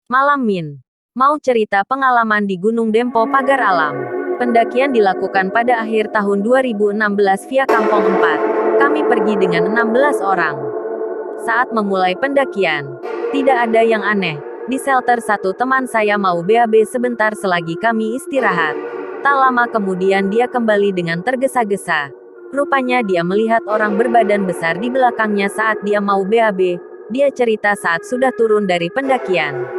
Malam Min. Mau cerita pengalaman di Gunung Dempo Pagar Alam. Pendakian dilakukan pada akhir tahun 2016 via Kampong 4. Kami pergi dengan 16 orang. Saat memulai pendakian, tidak ada yang aneh. Di shelter satu teman saya mau BAB sebentar selagi kami istirahat. Tak lama kemudian dia kembali dengan tergesa-gesa. Rupanya dia melihat orang berbadan besar di belakangnya saat dia mau BAB. Dia cerita saat sudah turun dari pendakian.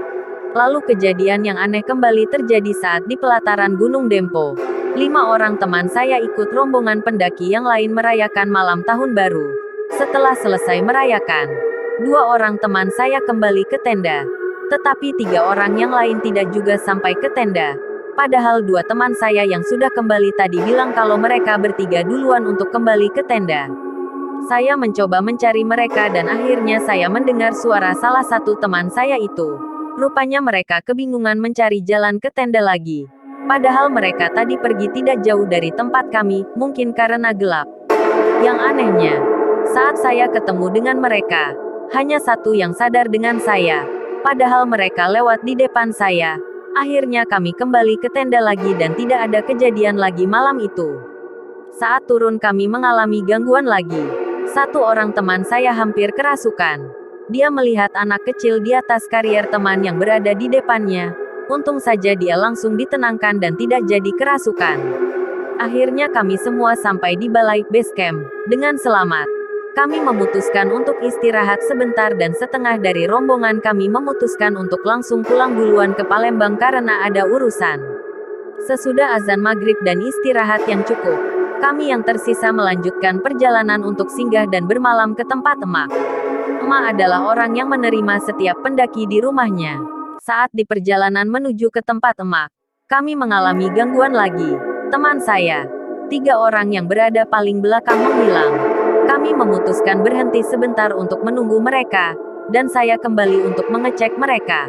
Lalu kejadian yang aneh kembali terjadi saat di pelataran Gunung Dempo. 5 orang teman saya ikut rombongan pendaki yang lain merayakan malam tahun baru. Setelah selesai merayakan, 2 orang teman saya kembali ke tenda. Tetapi 3 orang yang lain tidak juga sampai ke tenda. Padahal 2 teman saya yang sudah kembali tadi bilang kalau mereka bertiga duluan untuk kembali ke tenda. Saya mencoba mencari mereka dan akhirnya saya mendengar suara salah satu teman saya itu. Rupanya mereka kebingungan mencari jalan ke tenda lagi. Padahal mereka tadi pergi tidak jauh dari tempat kami, mungkin karena gelap. Yang anehnya, saat saya ketemu dengan mereka, hanya satu yang sadar dengan saya. Padahal mereka lewat di depan saya. Akhirnya kami kembali ke tenda lagi dan tidak ada kejadian lagi malam itu. Saat turun kami mengalami gangguan lagi. 1 orang teman saya hampir kerasukan. Dia melihat anak kecil di atas karier teman yang berada di depannya. Untung saja dia langsung ditenangkan dan tidak jadi kerasukan. Akhirnya kami semua sampai di balai base camp dengan selamat. Kami memutuskan untuk istirahat sebentar dan setengah dari rombongan kami memutuskan untuk langsung pulang duluan ke Palembang karena ada urusan. Sesudah azan maghrib dan istirahat yang cukup, kami yang tersisa melanjutkan perjalanan untuk singgah dan bermalam ke tempat emak. Emak adalah orang yang menerima setiap pendaki di rumahnya. Saat di perjalanan menuju ke tempat emak, kami mengalami gangguan lagi. Teman saya, 3 orang yang berada paling belakang menghilang. Kami memutuskan berhenti sebentar untuk menunggu mereka, dan saya kembali untuk mengecek mereka.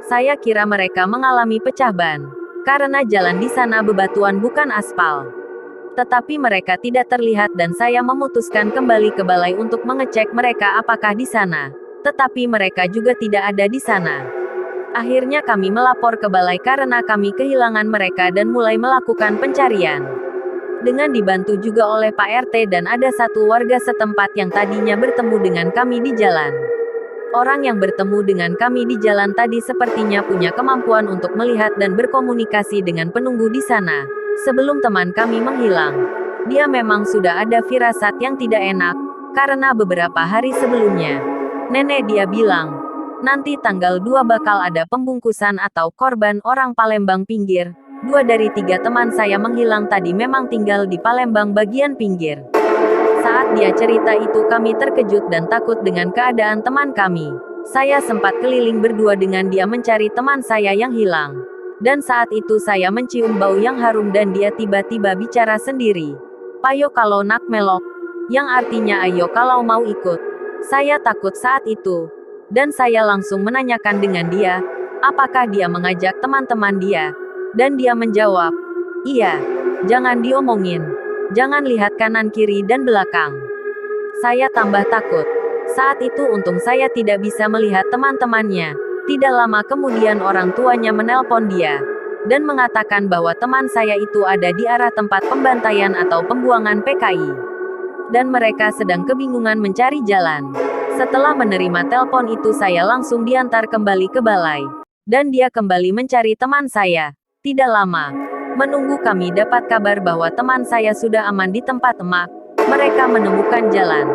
Saya kira mereka mengalami pecah ban, karena jalan di sana bebatuan bukan aspal. Tetapi mereka tidak terlihat dan saya memutuskan kembali ke balai untuk mengecek mereka apakah di sana. Tetapi mereka juga tidak ada di sana. Akhirnya kami melapor ke balai karena kami kehilangan mereka dan mulai melakukan pencarian. Dengan dibantu juga oleh Pak RT dan ada satu warga setempat yang tadinya bertemu dengan kami di jalan. Orang yang bertemu dengan kami di jalan tadi sepertinya punya kemampuan untuk melihat dan berkomunikasi dengan penunggu di sana. Sebelum teman kami menghilang, dia memang sudah ada firasat yang tidak enak, karena beberapa hari sebelumnya, nenek dia bilang, nanti tanggal 2 bakal ada pembungkusan atau korban orang Palembang pinggir. 2 dari 3 teman saya menghilang tadi memang tinggal di Palembang bagian pinggir. Saat dia cerita itu kami terkejut dan takut dengan keadaan teman kami. Saya sempat keliling berdua dengan dia mencari teman saya yang hilang. Dan saat itu saya mencium bau yang harum dan dia tiba-tiba bicara sendiri. Payo kalau nak melok. Yang artinya ayo kalau mau ikut. Saya takut saat itu. Dan saya langsung menanyakan dengan dia, apakah dia mengajak teman-teman dia. Dan dia menjawab, iya, jangan diomongin. Jangan lihat kanan kiri dan belakang. Saya tambah takut. Saat itu untung saya tidak bisa melihat teman-temannya. Tidak lama kemudian orang tuanya menelpon dia dan mengatakan bahwa teman saya itu ada di arah tempat pembantaian atau pembuangan PKI. Dan mereka sedang kebingungan mencari jalan. Setelah menerima telepon itu saya langsung diantar kembali ke balai. Dan dia kembali mencari teman saya. Tidak lama, menunggu kami dapat kabar bahwa teman saya sudah aman di tempat emak. Mereka menemukan jalan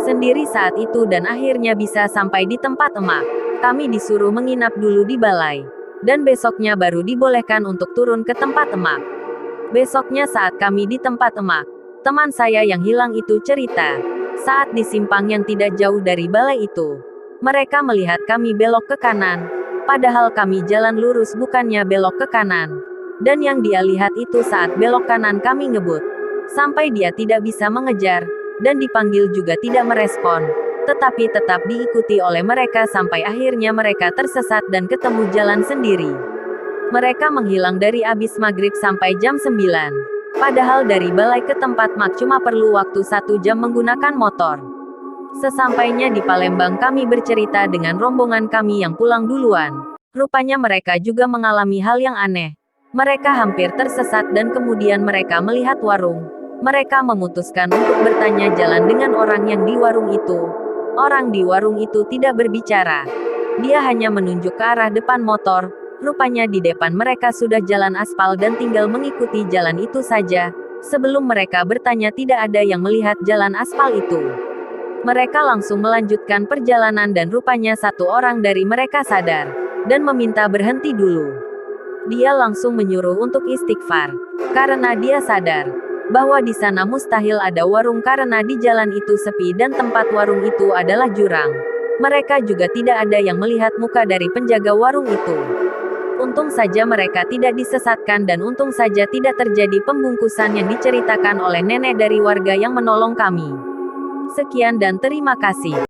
sendiri saat itu dan akhirnya bisa sampai di tempat emak. Kami disuruh menginap dulu di balai. Dan besoknya baru dibolehkan untuk turun ke tempat emak. Besoknya saat kami di tempat emak, teman saya yang hilang itu cerita. Saat di simpang yang tidak jauh dari balai itu, mereka melihat kami belok ke kanan. Padahal kami jalan lurus bukannya belok ke kanan. Dan yang dia lihat itu saat belok kanan kami ngebut. Sampai dia tidak bisa mengejar. Dan dipanggil juga tidak merespon. Tetapi tetap diikuti oleh mereka sampai akhirnya mereka tersesat dan ketemu jalan sendiri. Mereka menghilang dari abis maghrib sampai jam 9. Padahal dari balai ke tempat mak cuma perlu waktu 1 jam menggunakan motor. Sesampainya di Palembang kami bercerita dengan rombongan kami yang pulang duluan. Rupanya mereka juga mengalami hal yang aneh. Mereka hampir tersesat dan kemudian mereka melihat warung. Mereka memutuskan untuk bertanya jalan dengan orang yang di warung itu. Orang di warung itu tidak berbicara. Dia hanya menunjuk ke arah depan motor. Rupanya di depan mereka sudah jalan aspal dan tinggal mengikuti jalan itu saja. Sebelum mereka bertanya tidak ada yang melihat jalan aspal itu. Mereka langsung melanjutkan perjalanan dan rupanya satu orang dari mereka sadar dan meminta berhenti dulu. Dia langsung menyuruh untuk istighfar karena dia sadar bahwa di sana mustahil ada warung karena di jalan itu sepi dan tempat warung itu adalah jurang. Mereka juga tidak ada yang melihat muka dari penjaga warung itu. Untung saja mereka tidak disesatkan dan untung saja tidak terjadi pembungkusan yang diceritakan oleh nenek dari warga yang menolong kami. Sekian dan terima kasih.